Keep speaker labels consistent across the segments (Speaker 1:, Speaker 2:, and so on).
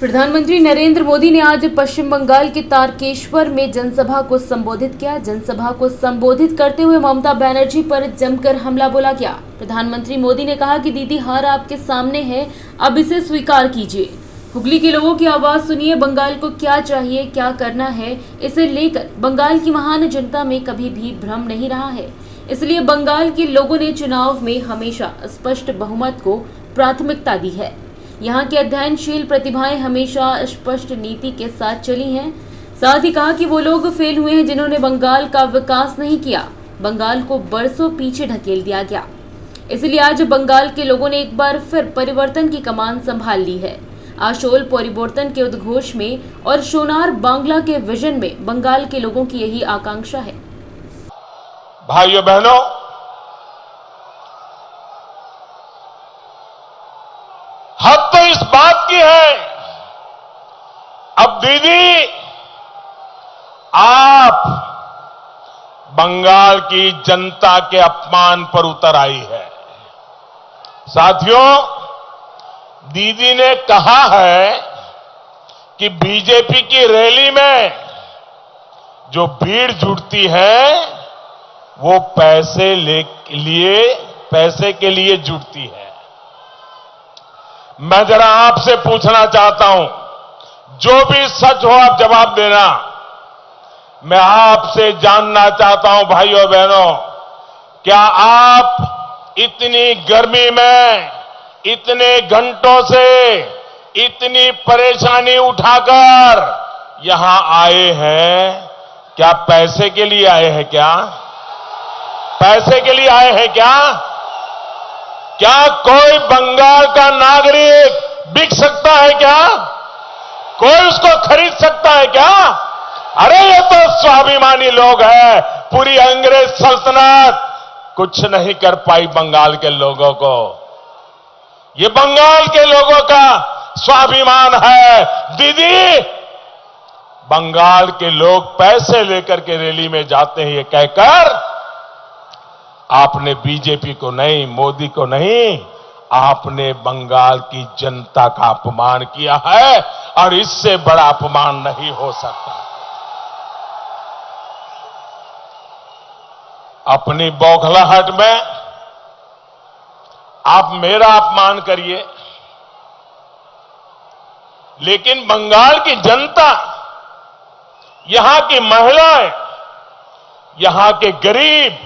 Speaker 1: प्रधानमंत्री नरेंद्र मोदी ने आज पश्चिम बंगाल के तारकेश्वर में जनसभा को संबोधित किया। जनसभा को संबोधित करते हुए ममता बनर्जी पर जमकर हमला बोला गया। प्रधानमंत्री मोदी ने कहा कि दीदी हार आपके सामने है, अब इसे स्वीकार कीजिए। हुगली के लोगों की आवाज सुनिए। बंगाल को क्या चाहिए, क्या करना है, इसे लेकर बंगाल की महान जनता में कभी भी भ्रम नहीं रहा है। इसलिए बंगाल के लोगों ने चुनाव में हमेशा स्पष्ट बहुमत को प्राथमिकता दी है। यहाँ की अध्ययनशील प्रतिभाएं हमेशा स्पष्ट नीति के साथ चली हैं। साथ ही कहा कि वो लोग फेल हुए हैं जिन्होंने बंगाल का विकास नहीं किया। बंगाल को बरसों पीछे ढकेल दिया गया। इसलिए आज बंगाल के लोगों ने एक बार फिर परिवर्तन की कमान संभाल ली है। आशोल परिवर्तन के उद्घोष में और सोनार बांग्ला के विजन में बंगाल के लोगों की यही आकांक्षा है।
Speaker 2: भाइयों बहनों, हद तो इस बात की है, अब दीदी आप बंगाल की जनता के अपमान पर उतर आई है। साथियों, दीदी ने कहा है कि बीजेपी की रैली में जो भीड़ जुटती है वो पैसे के लिए जुटती है। मैं जरा आपसे पूछना चाहता हूं, जो भी सच हो आप जवाब देना। मैं आपसे जानना चाहता हूं भाइयों बहनों, क्या आप इतनी गर्मी में इतने घंटों से इतनी परेशानी उठाकर यहां आए हैं, क्या पैसे के लिए आए हैं? क्या पैसे के लिए आए हैं? क्या कोई बंगाल का नागरिक बिक सकता है? क्या कोई उसको खरीद सकता है? क्या अरे ये तो स्वाभिमानी लोग हैं। पूरी अंग्रेज सल्तनत कुछ नहीं कर पाई बंगाल के लोगों को। ये बंगाल के लोगों का स्वाभिमान है। दीदी, बंगाल के लोग पैसे लेकर के रैली में जाते हैं ये कहकर आपने बीजेपी को नहीं, मोदी को नहीं, आपने बंगाल की जनता का अपमान किया है और इससे बड़ा अपमान नहीं हो सकता। अपनी बौखलाहट में आप मेरा अपमान करिए, लेकिन बंगाल की जनता, यहां की महिलाएं, यहां के गरीब,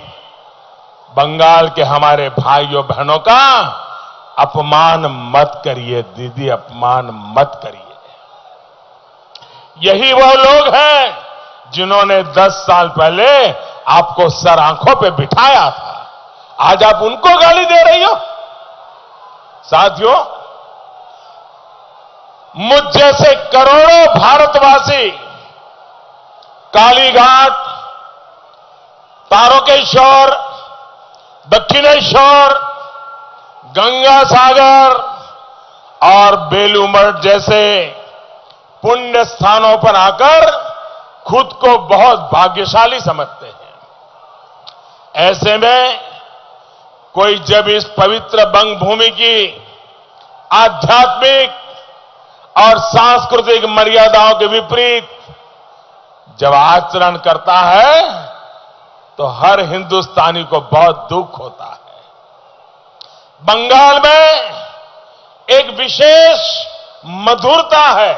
Speaker 2: बंगाल के हमारे भाइयों बहनों का अपमान मत करिए दीदी, अपमान मत करिए। यही वो लोग हैं जिन्होंने 10 साल पहले आपको सर आंखों पे बिठाया था। आज आप उनको गाली दे रही हो। साथियों, मुझ जैसे करोड़ों भारतवासी कालीघाट, तारकेश्वर, दक्षिणेश्वर, गंगा सागर और बेलूमठ जैसे पुण्य स्थानों पर आकर खुद को बहुत भाग्यशाली समझते हैं। ऐसे में कोई जब इस पवित्र बंग भूमि की आध्यात्मिक और सांस्कृतिक मर्यादाओं के विपरीत जब आचरण करता है तो हर हिंदुस्तानी को बहुत दुख होता है। बंगाल में एक विशेष मधुरता है,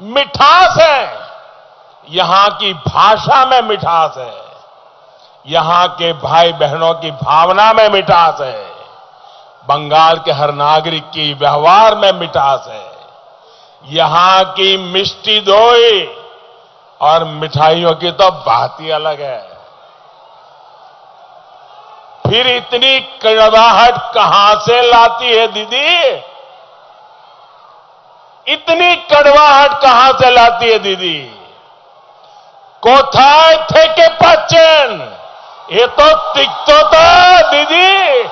Speaker 2: मिठास है। यहां की भाषा में मिठास है, यहां के भाई बहनों की भावना में मिठास है, बंगाल के हर नागरिक की व्यवहार में मिठास है। यहां की मिष्टी दोई और मिठाइयों की तो बात ही अलग है। फिर इतनी कड़वाहट कहां से लाती है दीदी? इतनी कड़वाहट कहां से लाती है दीदी? कोथाय थे के पाचन, ये तो तिक्तो था दीदी।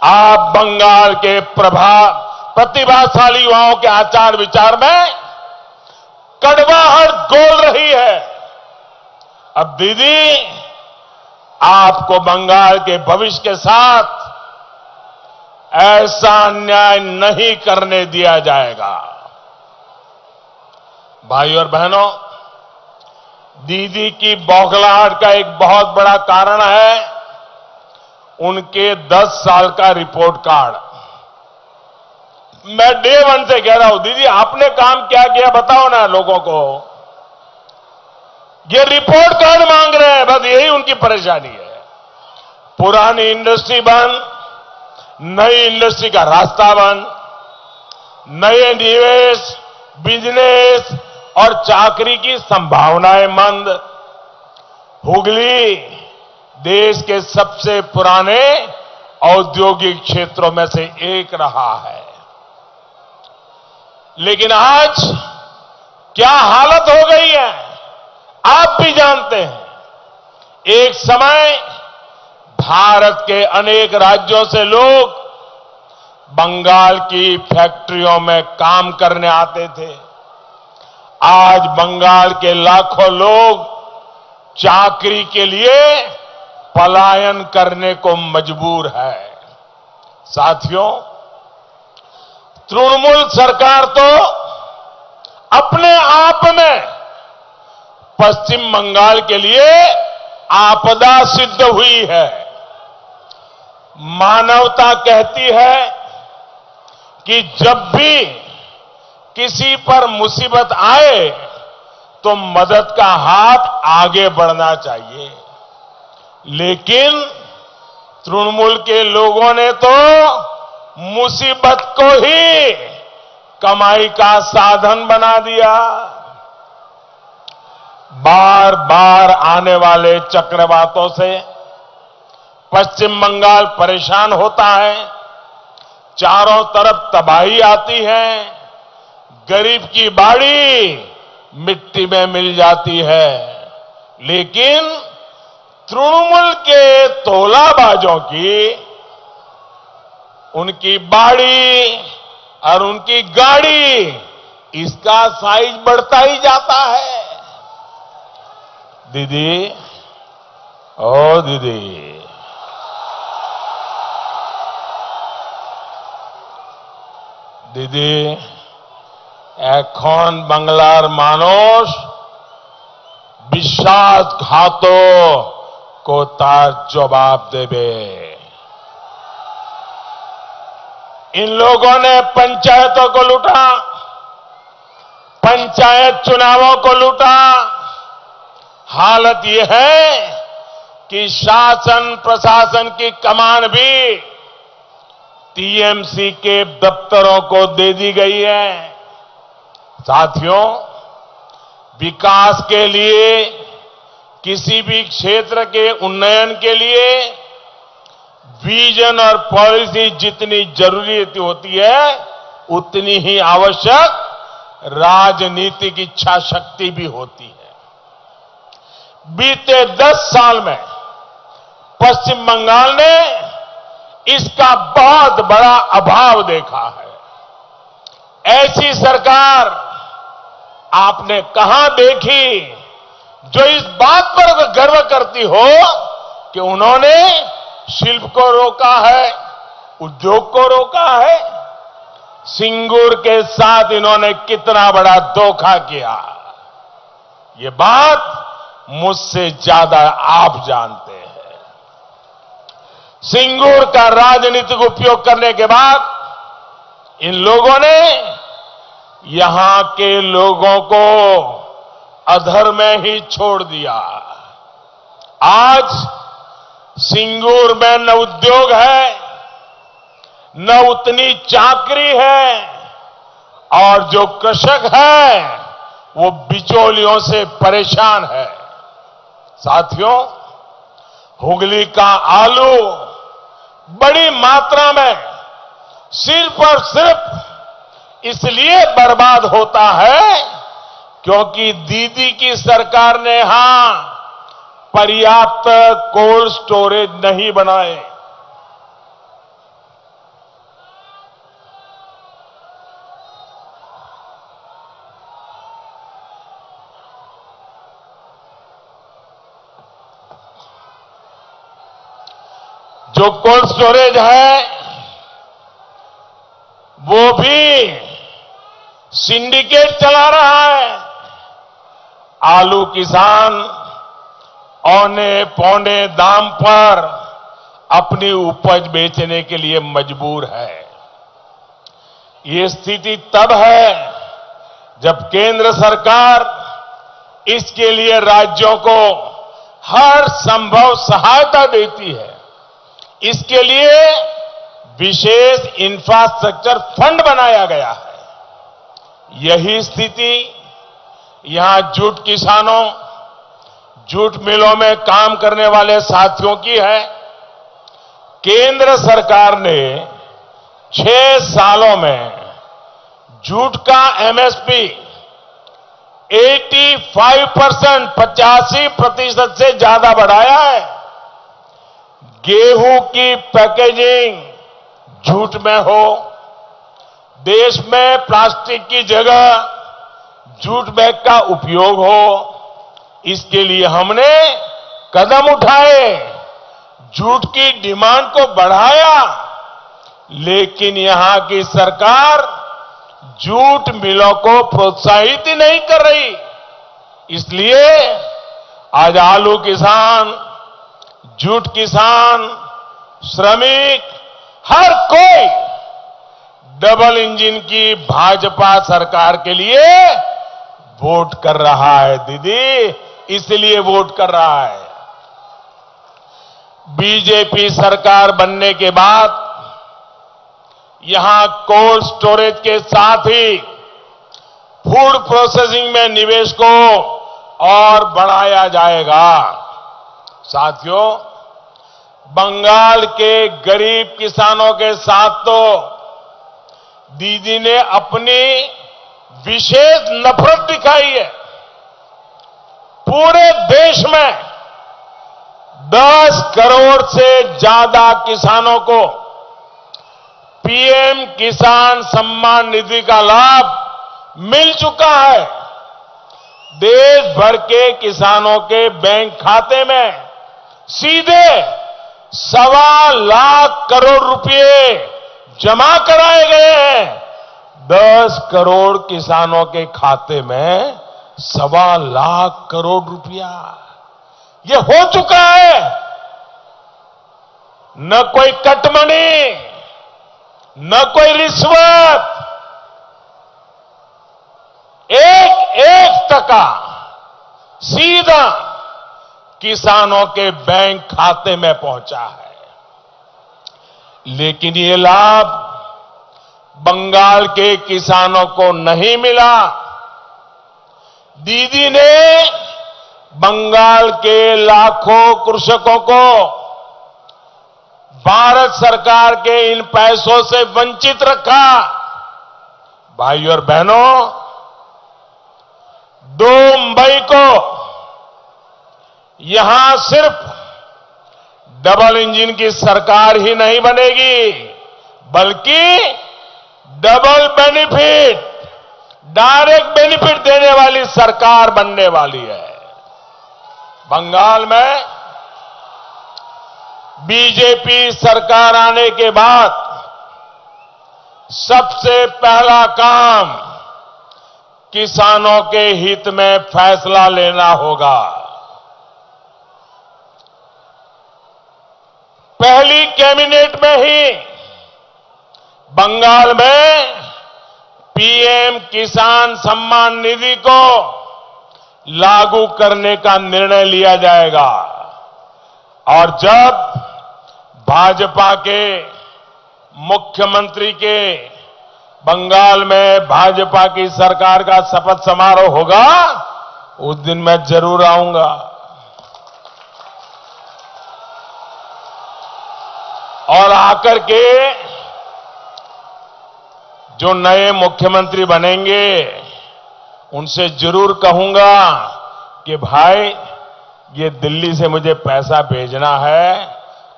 Speaker 2: आप बंगाल के प्रतिभाशाली युवाओं के आचार विचार में कड़वाहट घोल रही है। अब दीदी, आपको बंगाल के भविष्य के साथ ऐसा अन्याय नहीं करने दिया जाएगा। भाई और बहनों, दीदी की बौखलाहट का एक बहुत बड़ा कारण है उनके 10 साल का रिपोर्ट कार्ड। मैं डे 1 से कह रहा हूं, दीदी आपने काम क्या किया बताओ ना लोगों को। ये रिपोर्ट कार्ड मांग रहे हैं, बस यही उनकी परेशानी है। पुरानी इंडस्ट्री बंद, नई इंडस्ट्री का रास्ता बंद, नए निवेश, बिजनेस और चाकरी की संभावनाएं मंद। हुगली देश के सबसे पुराने औद्योगिक क्षेत्रों में से एक रहा है, लेकिन आज क्या हालत हो गई है आप भी जानते हैं। एक समय भारत के अनेक राज्यों से लोग बंगाल की फैक्ट्रियों में काम करने आते थे। आज बंगाल के लाखों लोग चाकरी के लिए पलायन करने को मजबूर है। साथियों, तृणमूल सरकार तो अपने आप में पश्चिम बंगाल के लिए आपदा सिद्ध हुई है। मानवता कहती है कि जब भी किसी पर मुसीबत आए तो मदद का हाथ आगे बढ़ना चाहिए, लेकिन तृणमूल के लोगों ने तो मुसीबत को ही कमाई का साधन बना दिया। बार बार आने वाले चक्रवातों से पश्चिम बंगाल परेशान होता है। चारों तरफ तबाही आती है, गरीब की बाड़ी मिट्टी में मिल जाती है, लेकिन तृणमूल के तोलाबाजों की उनकी बाड़ी और उनकी गाड़ी, इसका साइज बढ़ता ही जाता है। दीदी, ओ दीदी, দিদি এখন বাংলার মানুষ বিশ্বাসঘাতক তার जवाब देवे। इन लोगों ने पंचायतों को लूटा, पंचायत चुनावों को लूटा। हालत यह है कि शासन प्रशासन की कमान भी टीएमसी के दफ्तरों को दे दी गई है। साथियों, विकास के लिए, किसी भी क्षेत्र के उन्नयन के लिए विजन और पॉलिसी जितनी जरूरी होती है, उतनी ही आवश्यक राजनीतिक इच्छा शक्ति भी होती है। बीते 10 साल में पश्चिम बंगाल ने इसका बहुत बड़ा अभाव देखा है। ऐसी सरकार आपने कहां देखी जो इस बात पर गर्व करती हो कि उन्होंने शिल्प को रोका है, उद्योग को रोका है। सिंगूर के साथ इन्होंने कितना बड़ा धोखा किया, ये बात मुझसे ज्यादा आप जानते हैं। सिंगूर का राजनीतिक उपयोग करने के बाद इन लोगों ने यहां के लोगों को अधर में ही छोड़ दिया। आज सिंगूर में न उद्योग है, न उतनी चाकरी है, और जो कृषक है वो बिचौलियों से परेशान है। साथियों, हुगली का आलू बड़ी मात्रा में सिर्फ और सिर्फ इसलिए बर्बाद होता है क्योंकि दीदी की सरकार ने यहां पर्याप्त कोल्ड स्टोरेज नहीं बनाए। जो कोल्ड स्टोरेज है भी सिंडिकेट चला रहा है। आलू किसान औने पौने दाम पर अपनी उपज बेचने के लिए मजबूर है। ये स्थिति तब है जब केंद्र सरकार इसके लिए राज्यों को हर संभव सहायता देती है। इसके लिए विशेष इंफ्रास्ट्रक्चर फंड बनाया गया है। यही स्थिति यहां जूट किसानों, जूट मिलों में काम करने वाले साथियों की है। केंद्र सरकार ने 6 सालों में जूट का एमएसपी 85%, 85% से ज्यादा बढ़ाया है। गेहूं की पैकेजिंग जूट में हो, देश में प्लास्टिक की जगह जूट बैग का उपयोग हो, इसके लिए हमने कदम उठाए, जूट की डिमांड को बढ़ाया। लेकिन यहां की सरकार जूट मिलों को प्रोत्साहित ही नहीं कर रही। इसलिए आज आलू किसान, जूट किसान, श्रमिक, हर कोई डबल इंजन की भाजपा सरकार के लिए वोट कर रहा है। दीदी, इसलिए वोट कर रहा है। बीजेपी सरकार बनने के बाद यहां कोल्ड स्टोरेज के साथ ही फूड प्रोसेसिंग में निवेश को और बढ़ाया जाएगा। साथियों, बंगाल के गरीब किसानों के साथ तो दीदी ने अपनी विशेष नफरत दिखाई है। पूरे देश में 10 करोड़ से ज्यादा किसानों को पीएम किसान सम्मान निधि का लाभ मिल चुका है। देश भर के किसानों के बैंक खाते में सीधे 1.25 लाख करोड़ रुपए जमा कराए गए हैं। 10 करोड़ किसानों के खाते में 1.25 लाख करोड़ रुपया ये हो चुका है। न कोई कटमनी, न कोई रिश्वत, एक टका सीधा किसानों के बैंक खाते में पहुंचा है। लेकिन ये लाभ बंगाल के किसानों को नहीं मिला। दीदी ने बंगाल के लाखों कृषकों को भारत सरकार के इन पैसों से वंचित रखा। भाइयों और बहनों, 2 मई को यहां सिर्फ डबल इंजन की सरकार ही नहीं बनेगी, बल्कि डबल बेनिफिट, डायरेक्ट बेनिफिट देने वाली सरकार बनने वाली है। बंगाल में बीजेपी सरकार आने के बाद सबसे पहला काम किसानों के हित में फैसला लेना होगा। पहली कैबिनेट में ही बंगाल में पीएम किसान सम्मान निधि को लागू करने का निर्णय लिया जाएगा। और जब भाजपा के मुख्यमंत्री के बंगाल में भाजपा की सरकार का शपथ समारोह होगा, उस दिन मैं जरूर आऊंगा। और आकर के जो नए मुख्यमंत्री बनेंगे उनसे जरूर कहूंगा कि भाई, ये दिल्ली से मुझे पैसा भेजना है,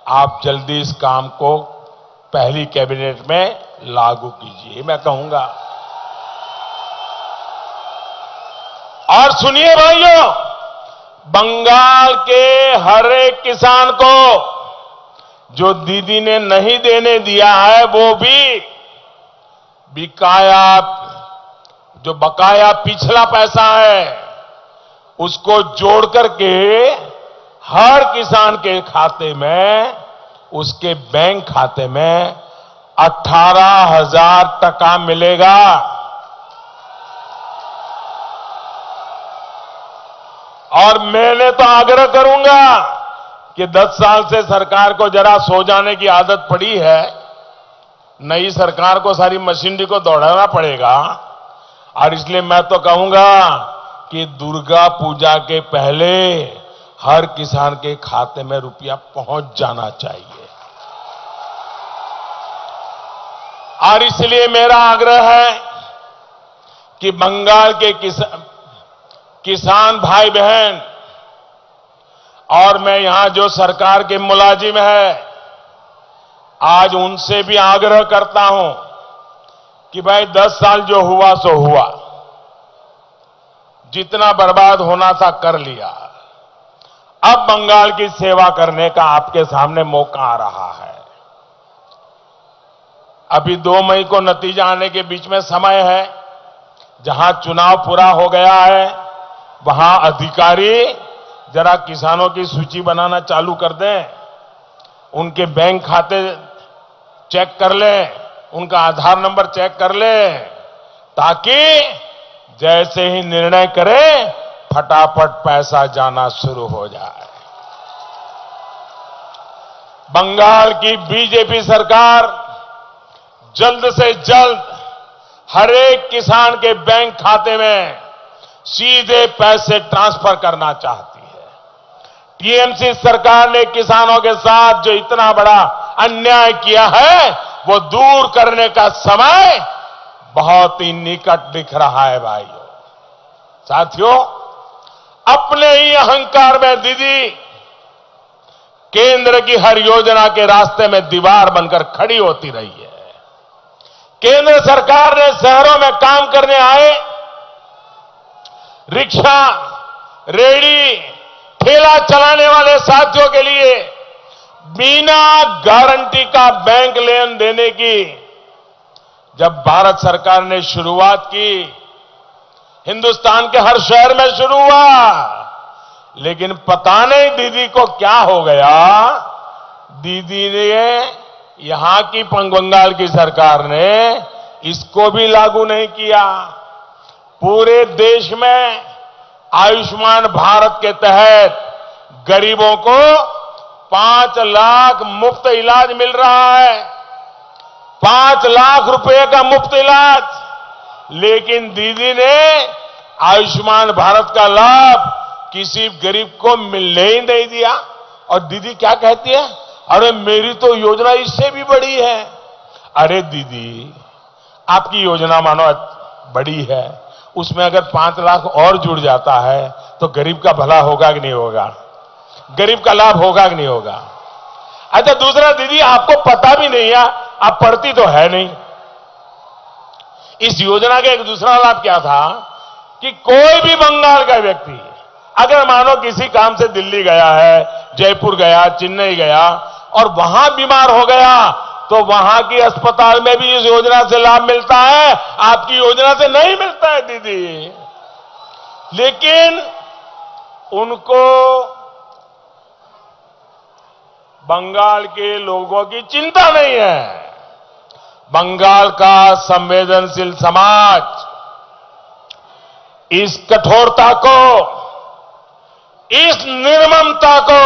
Speaker 2: आप जल्दी इस काम को पहली कैबिनेट में लागू कीजिए, मैं कहूंगा। और सुनिए भाइयों, बंगाल के हर एक किसान को जो दीदी ने नहीं देने दिया है, वो भी जो बकाया पिछला पैसा है उसको जोड़ करके हर किसान के खाते में, उसके बैंक खाते में 18,000 टका मिलेगा। और मैंने तो आग्रह करूंगा कि 10 साल से सरकार को जरा सो जाने की आदत पड़ी है। नई सरकार को सारी मशीनरी को दौड़ाना पड़ेगा, और इसलिए मैं तो कहूंगा कि दुर्गा पूजा के पहले हर किसान के खाते में रुपया पहुंच जाना चाहिए। और इसलिए मेरा आग्रह है कि बंगाल के किसान भाई बहन, और मैं यहां जो सरकार के मुलाजिम है, आज उनसे भी आग्रह करता हूं कि भाई 10 साल जो हुआ सो हुआ, जितना बर्बाद होना था कर लिया। अब बंगाल की सेवा करने का आपके सामने मौका आ रहा है। अभी 2 मई को नतीजा आने के बीच में समय है। जहां चुनाव पूरा हो गया है वहां अधिकारी जरा किसानों की सूची बनाना चालू कर दें, उनके बैंक खाते चेक कर लें, उनका आधार नंबर चेक कर लें, ताकि जैसे ही निर्णय करें फटाफट पैसा जाना शुरू हो जाए। बंगाल की बीजेपी सरकार जल्द से जल्द हर एक किसान के बैंक खाते में सीधे पैसे ट्रांसफर करना चाहती है। टीएमसी सरकार ने किसानों के साथ जो इतना बड़ा अन्याय किया है वो दूर करने का समय बहुत ही निकट दिख रहा है भाइयों। साथियों, अपने ही अहंकार में दीदी केंद्र की हर योजना के रास्ते में दीवार बनकर खड़ी होती रही है। केंद्र सरकार ने शहरों में काम करने आए रिक्शा, रेहड़ी, ठेला चलाने वाले साथियों के लिए बिना गारंटी का बैंक लोन देने की जब भारत सरकार ने शुरुआत की, हिंदुस्तान के हर शहर में शुरू हुआ, लेकिन पता नहीं दीदी को क्या हो गया। दीदी ने, यहां की बंगाल की सरकार ने इसको भी लागू नहीं किया। पूरे देश में आयुष्मान भारत के तहत गरीबों को 5 लाख मुफ्त इलाज मिल रहा है, 5 लाख रुपए का मुफ्त इलाज। लेकिन दीदी ने आयुष्मान भारत का लाभ किसी गरीब को मिलने ही नहीं दिया। और दीदी क्या कहती है, अरे मेरी तो योजना इससे भी बड़ी है। अरे दीदी, आपकी योजना मानो बड़ी है, उसमें अगर 5 लाख और जुड़ जाता है तो गरीब का भला होगा कि नहीं होगा, गरीब का लाभ होगा कि नहीं होगा। अच्छा, दूसरा दीदी, आपको पता भी नहीं है, आप पढ़ती तो है नहीं। इस योजना का एक दूसरा लाभ क्या था कि कोई भी बंगाल का व्यक्ति अगर मानो किसी काम से दिल्ली गया है, जयपुर गया, चेन्नई गया और वहां बीमार हो गया, तो वहां की अस्पताल में भी इस योजना से लाभ मिलता है, आपकी योजना से नहीं मिलता है दीदी। लेकिन उनको बंगाल के लोगों की चिंता नहीं है। बंगाल का संवेदनशील समाज इस कठोरता को, इस निर्ममता को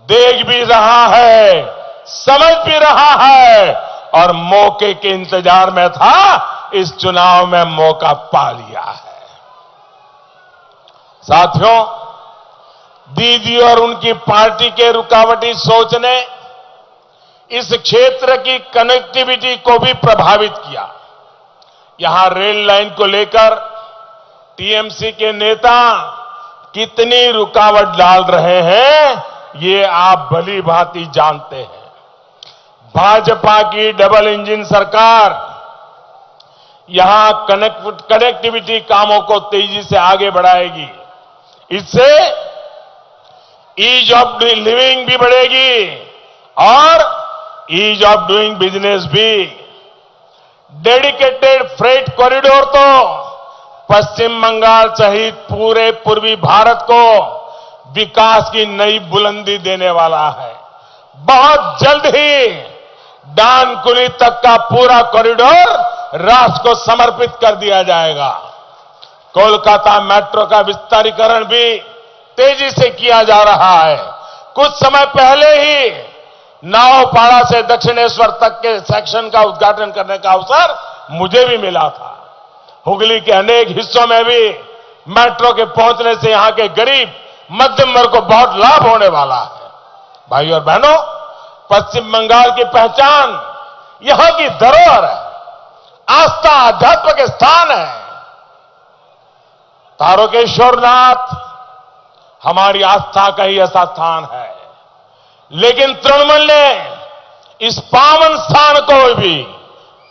Speaker 2: देख भी रहा है, समझ भी रहा है और मौके के इंतजार में था, इस चुनाव में मौका पा लिया है। साथियों, दीदी और उनकी पार्टी के रुकावटी सोच ने इस क्षेत्र की कनेक्टिविटी को भी प्रभावित किया। यहां रेल लाइन को लेकर टीएमसी के नेता कितनी रुकावट डाल रहे हैं, ये आप भली भांति जानते हैं। भाजपा की डबल इंजन सरकार यहां कनेक्टिविटी कामों को तेजी से आगे बढ़ाएगी। इससे ईज ऑफ लिविंग भी बढ़ेगी और ईज ऑफ डूइंग बिजनेस भी। डेडिकेटेड फ्रेट कॉरिडोर तो पश्चिम बंगाल सहित पूरे पूर्वी भारत को विकास की नई बुलंदी देने वाला है। बहुत जल्द ही डानकुनी तक का पूरा कॉरिडोर राष्ट्र को समर्पित कर दिया जाएगा। कोलकाता मेट्रो का विस्तारीकरण भी तेजी से किया जा रहा है। कुछ समय पहले ही नावपाड़ा से दक्षिणेश्वर तक के सेक्शन का उद्घाटन करने का अवसर मुझे भी मिला था। हुगली के अनेक हिस्सों में भी मेट्रो के पहुंचने से यहां के गरीब मध्यम वर्ग को बहुत लाभ होने वाला है। भाई और बहनों, पश्चिम बंगाल की पहचान यहां की धरोहर है, आस्था अध्यात्म के स्थान है। तारकेश्वरनाथ हमारी आस्था का ही ऐसा स्थान है, लेकिन तृणमूल ने इस पावन स्थान को भी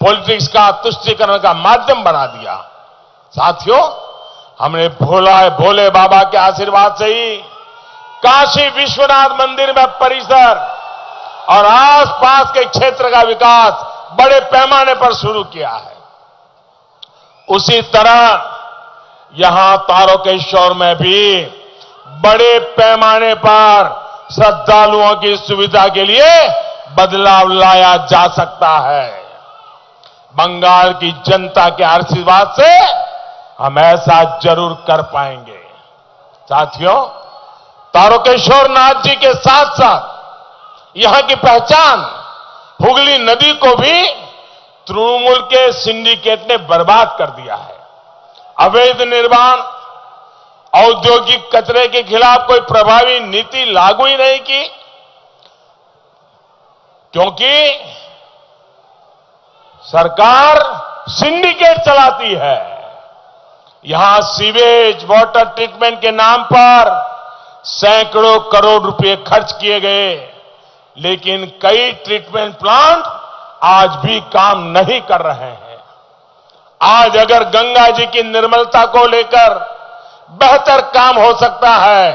Speaker 2: पॉलिटिक्स का तुष्टीकरण का माध्यम बना दिया। साथियों, हमने भोले बाबा के आशीर्वाद से ही काशी विश्वनाथ मंदिर में परिसर और आसपास के क्षेत्र का विकास बड़े पैमाने पर शुरू किया है। उसी तरह यहां तारकेश्वर में भी बड़े पैमाने पर श्रद्धालुओं की सुविधा के लिए बदलाव लाया जा सकता है। बंगाल की जनता के आशीर्वाद से हम ऐसा जरूर कर पाएंगे। साथियों, तारकेश्वर नाथ जी के साथ साथ यहां की पहचान हुगली नदी को भी तृणमूल के सिंडिकेट ने बर्बाद कर दिया है। अवैध निर्माण, औद्योगिक कचरे के खिलाफ कोई प्रभावी नीति लागू ही नहीं की, क्योंकि सरकार सिंडिकेट चलाती है। यहां सीवेज वाटर ट्रीटमेंट के नाम पर सैकड़ों करोड़ रुपए खर्च किए गए, लेकिन कई ट्रीटमेंट प्लांट आज भी काम नहीं कर रहे हैं। आज अगर गंगा जी की निर्मलता को लेकर बेहतर काम हो सकता है,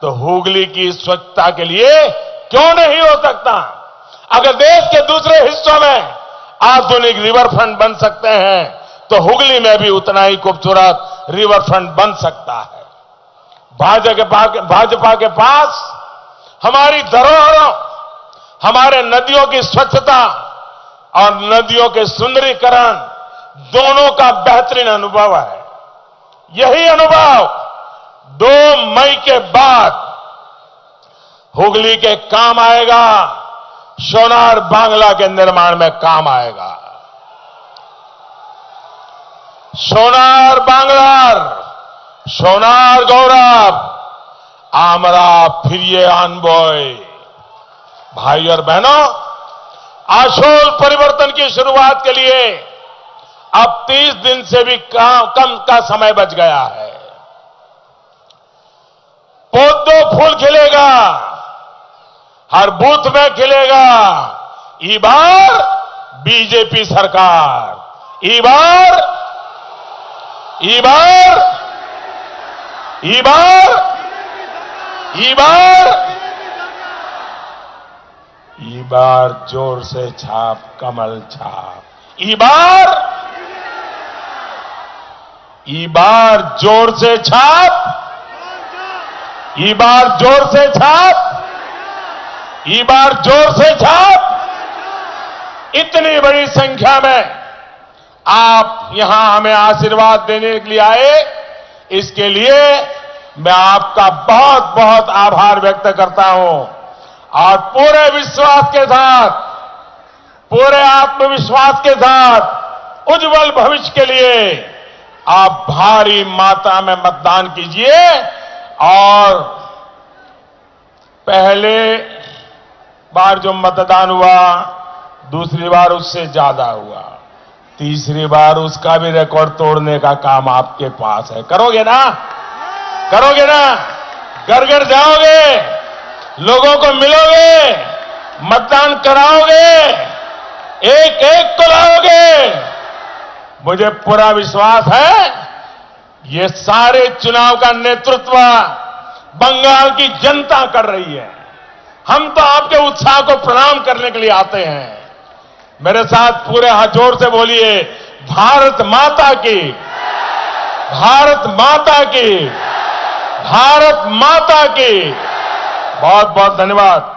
Speaker 2: तो हुगली की स्वच्छता के लिए क्यों नहीं हो सकता? अगर देश के दूसरे हिस्सों में आधुनिक रिवर फ्रंट बन सकते हैं, तो हुगली में भी उतना ही खूबसूरत रिवर फ्रंट बन सकता है। भाजपा के पास हमारी धरोहरों, हमारे नदियों की स्वच्छता और नदियों के सुंदरीकरण दोनों का बेहतरीन अनुभव है। यही अनुभव 2 मई के बाद हुगली के काम आएगा, सोनार बांग्ला के निर्माण में काम आएगा। सोनार बांग्लार, सोनार गौरव, आमरा फिरिए आनबोय। भाई और बहनों, आशोल परिवर्तन की शुरुआत के लिए अब 30 दिन से भी कम का समय बच गया है। पौधों फूल खिलेगा, हर बूथ में खिलेगा। ई बार बीजेपी सरकार, ई बार जोर से छाप, कमल छाप। ई बार जोर से छाप, ई बार जोर से छाप, ई बार जोर से छाप। इतनी बड़ी संख्या में आप यहां हमें आशीर्वाद देने के लिए आए, इसके लिए मैं आपका बहुत बहुत आभार व्यक्त करता हूं। और पूरे विश्वास के साथ, पूरे आत्मविश्वास के साथ उज्जवल भविष्य के लिए आप भारी मात्रा में मतदान कीजिए। और पहले बार जो मतदान हुआ, दूसरी बार उससे ज्यादा हुआ, तीसरी बार उसका भी रिकॉर्ड तोड़ने का काम आपके पास है। करोगे ना? करोगे ना? घर घर जाओगे, लोगों को मिलोगे, मतदान कराओगे, एक एक को लाओगे। मुझे पूरा विश्वास है ये सारे चुनाव का नेतृत्व बंगाल की जनता कर रही है। हम तो आपके उत्साह को प्रणाम करने के लिए आते हैं। मेरे साथ पूरे हाथ जोर से बोलिए, भारत माता की, भारत माता की, भारत माता की। बहुत बहुत धन्यवाद।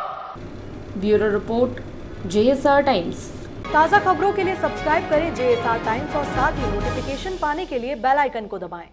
Speaker 1: Bureau report, JSR times.
Speaker 3: ताज़ा खबरों के लिए सब्सक्राइब करें JSR टाइम्स और साथ ही नोटिफिकेशन पाने के लिए बेल आइकन को दबाएं।